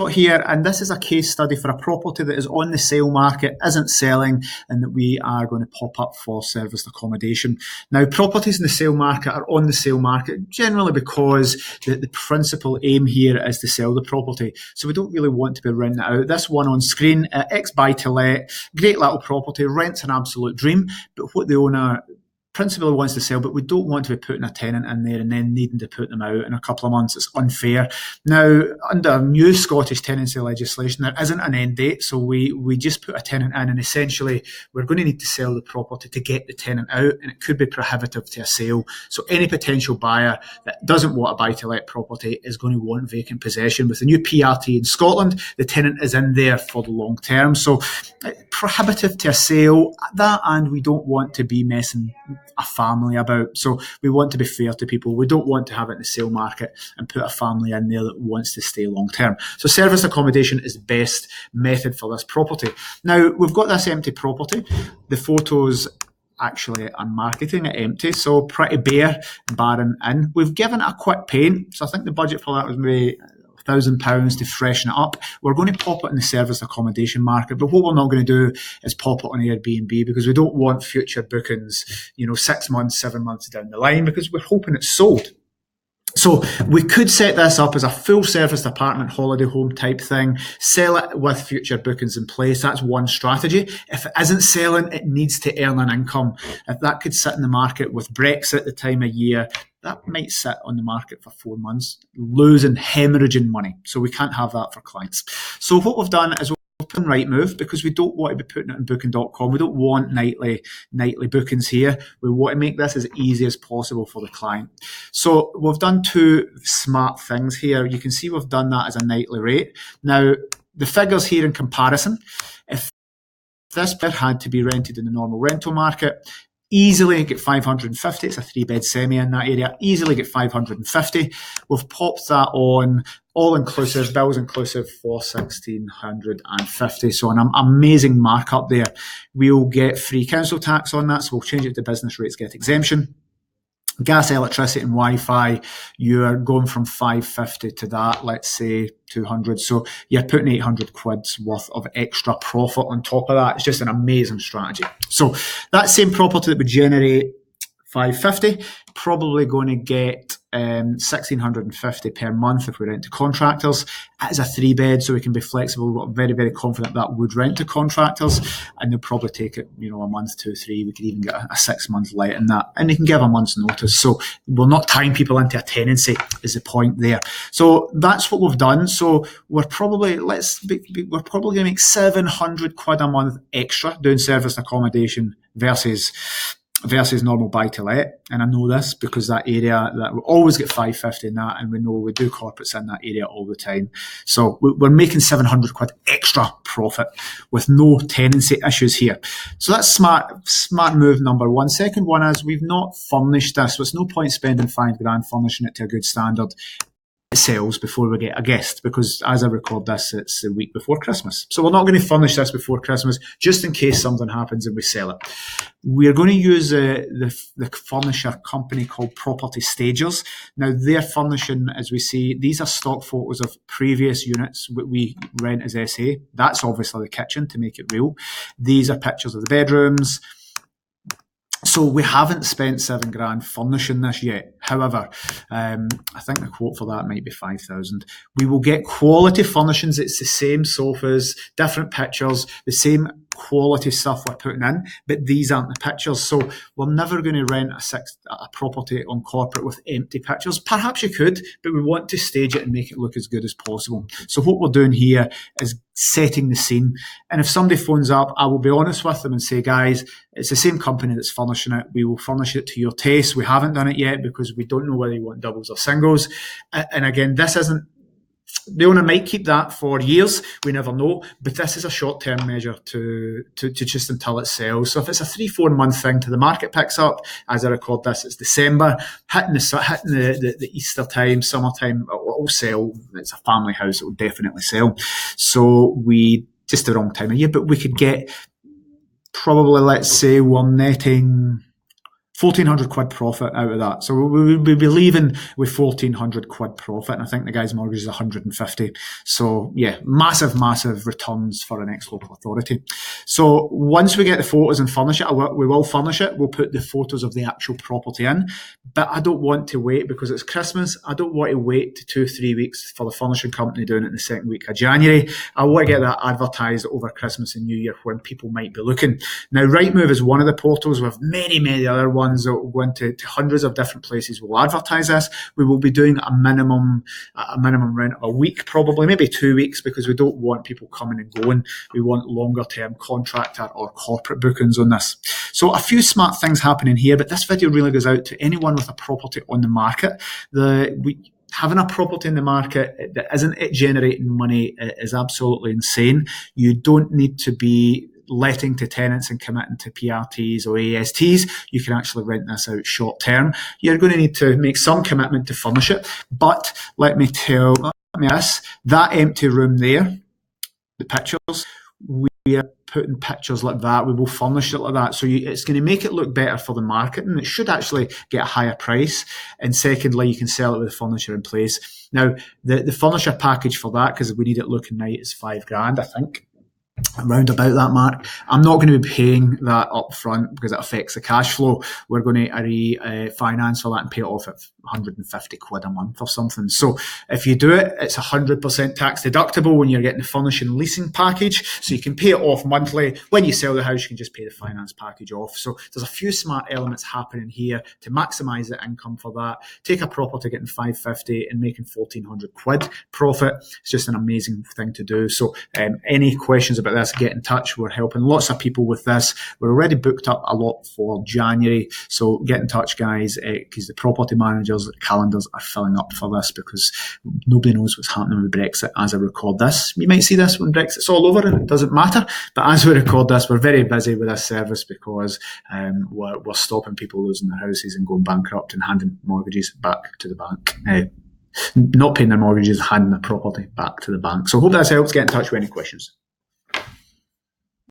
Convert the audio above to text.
here, and this is a case study for a property that is on the sale market, isn't selling, and that we are going to pop up for serviced accommodation. Now, properties in the sale market are on the sale market generally because the principal aim here is to sell the property. So we don't really want to be renting it out. This one on screen, ex-buy-to-let, great little property, rent's an absolute dream, but what the owner principally wants to sell, but we don't want to be putting a tenant in there and then needing to put them out in a couple of months. It's unfair. Now, under new Scottish tenancy legislation, there isn't an end date, so we just put a tenant in, and essentially we're going to need to sell the property to get the tenant out, and it could be prohibitive to a sale. So any potential buyer that doesn't want a buy-to-let property is going to want vacant possession. With the new PRT in Scotland, the tenant is in there for the long term. So prohibitive to a sale, that, and we don't want to be messing a family about. So we want to be fair to people. We don't want to have it in the sale market and put a family in there that wants to stay long term. So serviced accommodation is the best method for this property. Now, we've got this empty property. The photos actually are marketing it empty, so pretty bare, barren in. We've given it a quick paint, so I think the budget for that was maybe £1,000 to freshen it up. We're going to pop it in the serviced accommodation market, but what we're not going to do is pop it on Airbnb, because we don't want future bookings, 6 months, 7 months down the line, because we're hoping it's sold. So we could set this up as a full serviced apartment holiday home type thing, sell it with future bookings in place. That's one strategy. If it isn't selling, it needs to earn an income. If that could sit in the market with Brexit the time of year, that might sit on the market for 4 months, losing, hemorrhaging money. So we can't have that for clients. So what we've done is we've put in Rightmove, because we don't want to be putting it in booking.com. We don't want nightly bookings here. We want to make this as easy as possible for the client. So we've done two smart things here. You can see we've done that as a nightly rate. Now, the figures here in comparison, if this bed had to be rented in the normal rental market, easily get 550. It's a 3-bed semi in that area. Easily get 550. We've popped that on all inclusive, bills inclusive, for 1,650. So an amazing markup there. We'll get free council tax on that, so we'll change it to business rates, get exemption. Gas, electricity and Wi-Fi, you're going from 550 to that, let's say 200. So you're putting 800 quid's worth of extra profit on top of that. It's just an amazing strategy. So that same property that would generate 550, probably going to get 1,650 per month if we rent to contractors. It is a 3-bed, so we can be flexible. We're very, very confident that would rent to contractors, and they'll probably take it, a month, 2, 3. We could even get a 6 month let in that, and they can give a month's notice. So we're not tying people into a tenancy, is the point there. So that's what we've done. So we're probably going to make 700 quid a month extra doing serviced accommodation versus normal buy-to-let. And I know this because that area, that we always get 550 in that, and we know we do corporates in that area all the time. So we're making 700 quid extra profit with no tenancy issues here. So that's smart move number one. Second one is we've not furnished this, so it's no point spending £5,000 furnishing it to a good standard. It sells before we get a guest, because as I record this, it's the week before Christmas. So we're not going to furnish this before Christmas, just in case something happens and we sell it. We're going to use the furnisher company called Property Stagers. Now, their furnishing, as we see, these are stock photos of previous units we rent as SA. That's obviously the kitchen to make it real. These are pictures of the bedrooms. So we haven't spent £7,000 furnishing this yet. However, I think the quote for that might be 5,000. We will get quality furnishings. It's the same sofas, different pictures, the same quality stuff we're putting in, but these aren't the pictures. So we're never going to rent a property on corporate with empty pictures. Perhaps you could, but we want to stage it and make it look as good as possible. So what we're doing here is setting the scene. And if somebody phones up, I will be honest with them and say, guys, it's the same company that's furnishing it. We will furnish it to your taste. We haven't done it yet because we don't know whether you want doubles or singles. And again, this isn't, the owner might keep that for years. We never know. But this is a short-term measure to just until it sells. So if it's a 3-4 month thing till the market picks up, as I record this, it's December, hitting the Easter time, summertime, it'll sell. It's a family house. It will definitely sell. So just the wrong time of year, but we could get probably, let's say, we're netting £1,400 profit out of that. So we'll be leaving with £1,400 profit. And I think the guy's mortgage is 150. So yeah, massive returns for an ex-local authority. So once we get the photos and furnish it, we will furnish it. We'll put the photos of the actual property in. But I don't want to wait because it's Christmas. I don't want to wait 2-3 weeks for the furnishing company doing it in the second week of January. I want to get that advertised over Christmas and New Year when people might be looking. Now, Rightmove is one of the portals with many other ones that will go into hundreds of different places. We'll advertise this. We will be doing a minimum rent of a week, probably maybe 2 weeks, because we don't want people coming and going. We want longer term contractor or corporate bookings on this. So a few smart things happening here, but this video really goes out to anyone with a property on the market. Having a property in the market that isn't generating money is absolutely insane. You don't need to be letting to tenants and committing to PRTs or ASTs. You can actually rent this out short term. You're going to need to make some commitment to furnish it. But let me this, that empty room there, the pictures, we are putting pictures like that. We will furnish it like that. So it's going to make it look better for the market, and it should actually get a higher price. And secondly, you can sell it with the furniture in place. Now, the furniture package for that, because we need it looking nice, is £5,000, I think. Around about that mark. I'm not going to be paying that up front because it affects the cash flow. We're going to refinance for that and pay it off at £150 a month or something. So if you do it, it's 100% tax deductible when you're getting the furnishing leasing package. So you can pay it off monthly. When you sell the house, you can just pay the finance package off. So there's a few smart elements happening here to maximise the income for that. Take a property getting £550 and making £1,400 profit. It's just an amazing thing to do. So any questions about this, get in touch. We're helping lots of people with this. We're already booked up a lot for January, so get in touch, guys, because the property managers' calendars are filling up for this because nobody knows what's happening with Brexit as I record this. You might see this when Brexit's all over and it doesn't matter, but as we record this, we're very busy with this service because we're stopping people losing their houses and going bankrupt and handing mortgages back to the bank. Not paying their mortgages, handing their property back to the bank. So hope this helps. Get in touch with any questions.